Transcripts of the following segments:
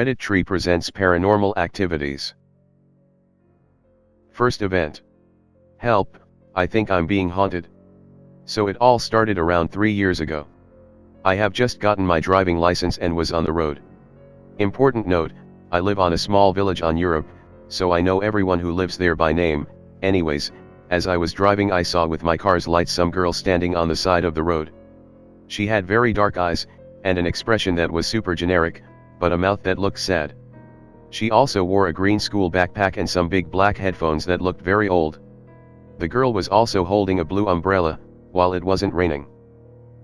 Reddit tree presents paranormal activities. First event. Help, I think I'm being haunted. So it all started around 3 years ago. I have just gotten my driving license and was on the road. Important note, I live on a small village on Europe, so I know everyone who lives there by name. Anyways, as I was driving I saw with my car's lights some girl standing on the side of the road. She had very dark eyes, and an expression that was super generic, but a mouth that looked sad. She also wore a green school backpack and some big black headphones that looked very old. The girl was also holding a blue umbrella, while it wasn't raining.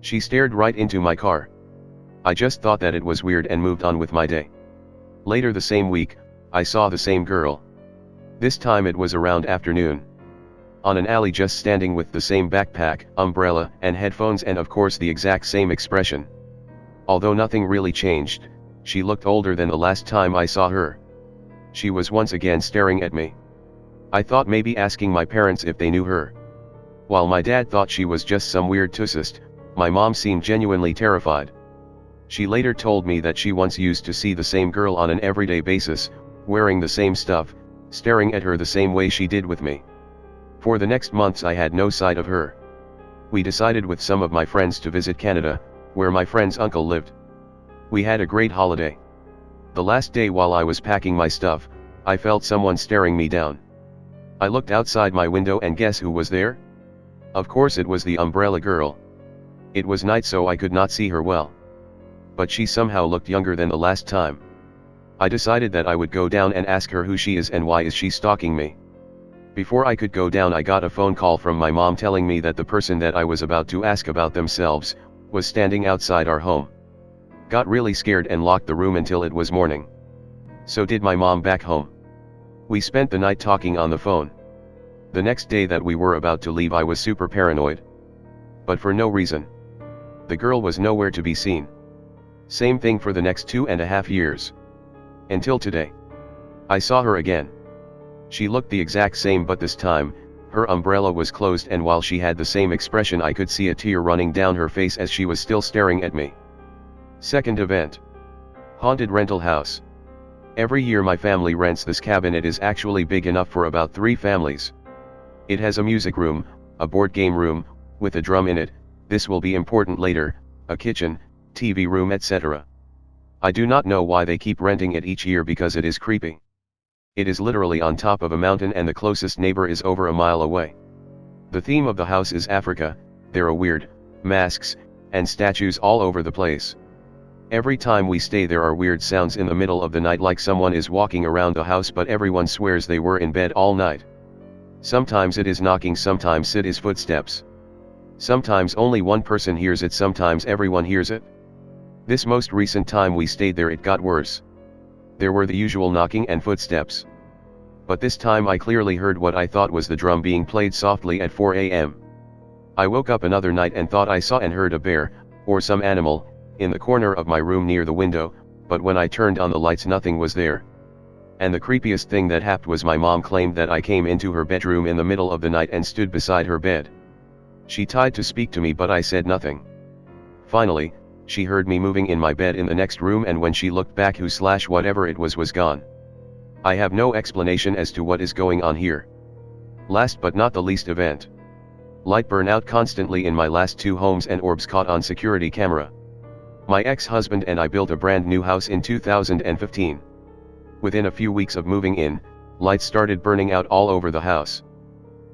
She stared right into my car. I just thought that it was weird and moved on with my day. Later the same week, I saw the same girl. This time it was around afternoon. On an alley just standing with the same backpack, umbrella, and headphones and of course the exact same expression. Although nothing really changed, she looked older than the last time I saw her. She was once again staring at me. I thought maybe asking my parents if they knew her. While my dad thought she was just some weird tussist, my mom seemed genuinely terrified. She later told me that she once used to see the same girl on an everyday basis, wearing the same stuff, staring at her the same way she did with me. For the next months I had no sight of her. We decided with some of my friends to visit Canada, where my friend's uncle lived. We had a great holiday. The last day while I was packing my stuff, I felt someone staring me down. I looked outside my window and guess who was there? Of course it was the umbrella girl. It was night so I could not see her well. But she somehow looked younger than the last time. I decided that I would go down and ask her who she is and why is she stalking me. Before I could go down I got a phone call from my mom telling me that the person that I was about to ask about themselves, was standing outside our home. Got really scared and locked the room until it was morning. So did my mom back home. We spent the night talking on the phone. The next day that we were about to leave I was super paranoid. But for no reason. The girl was nowhere to be seen. Same thing for the next 2.5 years. Until today. I saw her again. She looked the exact same but this time, her umbrella was closed and while she had the same expression I could see a tear running down her face as she was still staring at me. Second event. Haunted rental house. Every year my family rents this cabin. It is actually big enough for about 3 families. It has a music room, a board game room, with a drum in it, this will be important later, a kitchen, TV room etc. I do not know why they keep renting it each year because it is creepy. It is literally on top of a mountain and the closest neighbor is over a mile away. The theme of the house is Africa. There are weird masks and statues all over the place. Every time we stay there are weird sounds in the middle of the night like someone is walking around the house but everyone swears they were in bed all night. Sometimes it is knocking, sometimes it is footsteps. Sometimes only one person hears it, sometimes everyone hears it. This most recent time we stayed there it got worse. There were the usual knocking and footsteps. But this time I clearly heard what I thought was the drum being played softly at 4 a.m. I woke up another night and thought I saw and heard a bear, or some animal, in the corner of my room near the window, but when I turned on the lights nothing was there. And the creepiest thing that happened was my mom claimed that I came into her bedroom in the middle of the night and stood beside her bed. She tried to speak to me but I said nothing. Finally, she heard me moving in my bed in the next room and when she looked back whatever it was gone. I have no explanation as to what is going on here. Last but not the least event. Light burn out constantly in my last 2 homes and orbs caught on security camera. My ex-husband and I built a brand new house in 2015. Within a few weeks of moving in, lights started burning out all over the house.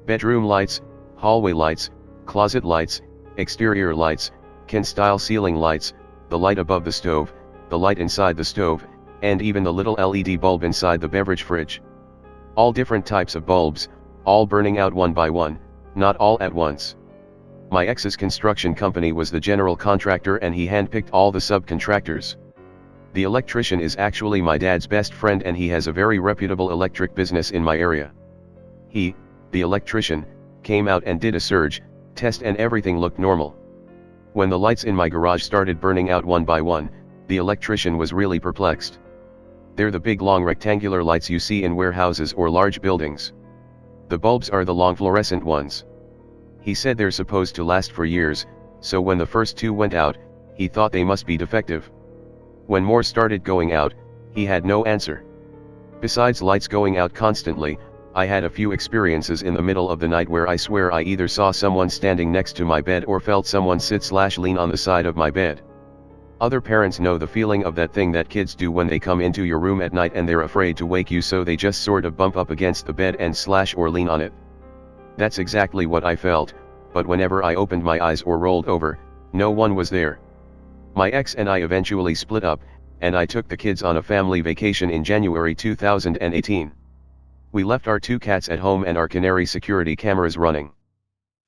Bedroom lights, hallway lights, closet lights, exterior lights, can-style ceiling lights, the light above the stove, the light inside the stove, and even the little LED bulb inside the beverage fridge. All different types of bulbs, all burning out one by one, not all at once. My ex's construction company was the general contractor and he handpicked all the subcontractors. The electrician is actually my dad's best friend and he has a very reputable electric business in my area. He, the electrician, came out and did a surge test and everything looked normal. When the lights in my garage started burning out one by one, the electrician was really perplexed. They're the big long rectangular lights you see in warehouses or large buildings. The bulbs are the long fluorescent ones. He said they're supposed to last for years, so when the first 2 went out, he thought they must be defective. When more started going out, He had no answer. Besides lights going out constantly, I had a few experiences in the middle of the night where I swear I either saw someone standing next to my bed or felt someone sit/lean on the side of my bed. Other parents know the feeling of that thing that kids do when they come into your room at night and they're afraid to wake you, so they just sort of bump up against the bed and/or lean on it. That's exactly what I felt, but whenever I opened my eyes or rolled over, no one was there. My ex and I eventually split up, and I took the kids on a family vacation in January 2018. We left our 2 cats at home and our canary security cameras running.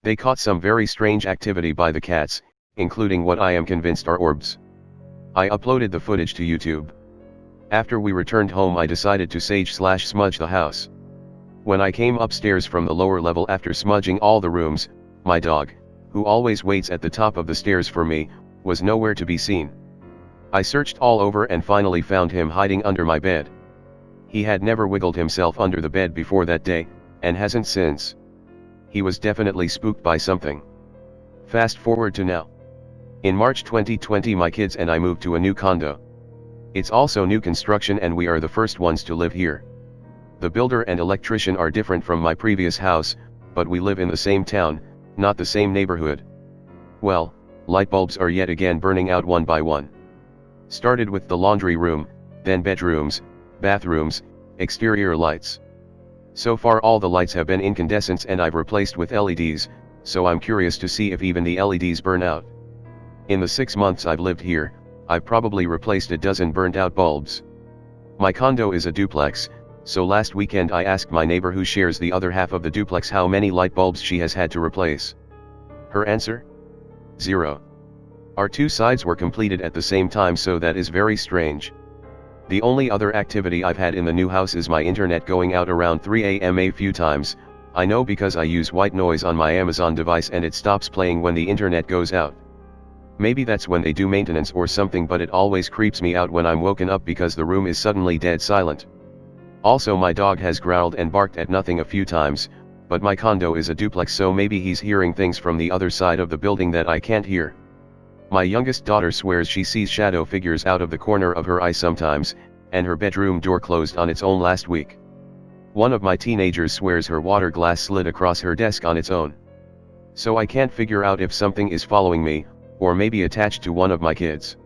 They caught some very strange activity by the cats, including what I am convinced are orbs. I uploaded the footage to YouTube. After we returned home, I decided to sage/smudge the house. When I came upstairs from the lower level after smudging all the rooms, my dog, who always waits at the top of the stairs for me, was nowhere to be seen. I searched all over and finally found him hiding under my bed. He had never wiggled himself under the bed before that day, and hasn't since. He was definitely spooked by something. Fast forward to now. In March 2020, my kids and I moved to a new condo. It's also new construction and we are the first ones to live here. The builder and electrician are different from my previous house, but we live in the same town, not the same neighborhood. Well, light bulbs are yet again burning out one by one. Started with the laundry room, then bedrooms, bathrooms, exterior lights. So far all the lights have been incandescents and I've replaced with LEDs, so I'm curious to see if even the LEDs burn out. In the 6 months I've lived here, I've probably replaced a dozen burned out bulbs. My condo is a duplex, so last weekend I asked my neighbor who shares the other half of the duplex how many light bulbs she has had to replace. Her answer? 0. Our 2 sides were completed at the same time, so that is very strange. The only other activity I've had in the new house is my internet going out around 3 a.m. a few times. I know because I use white noise on my Amazon device and it stops playing when the internet goes out. Maybe that's when they do maintenance or something, but it always creeps me out when I'm woken up because the room is suddenly dead silent. Also, my dog has growled and barked at nothing a few times, but my condo is a duplex, so maybe he's hearing things from the other side of the building that I can't hear. My youngest daughter swears she sees shadow figures out of the corner of her eye sometimes, and her bedroom door closed on its own last week. One of my teenagers swears her water glass slid across her desk on its own. So I can't figure out if something is following me, or maybe attached to one of my kids.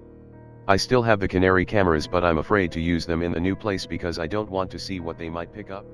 I still have the canary cameras, but I'm afraid to use them in the new place because I don't want to see what they might pick up.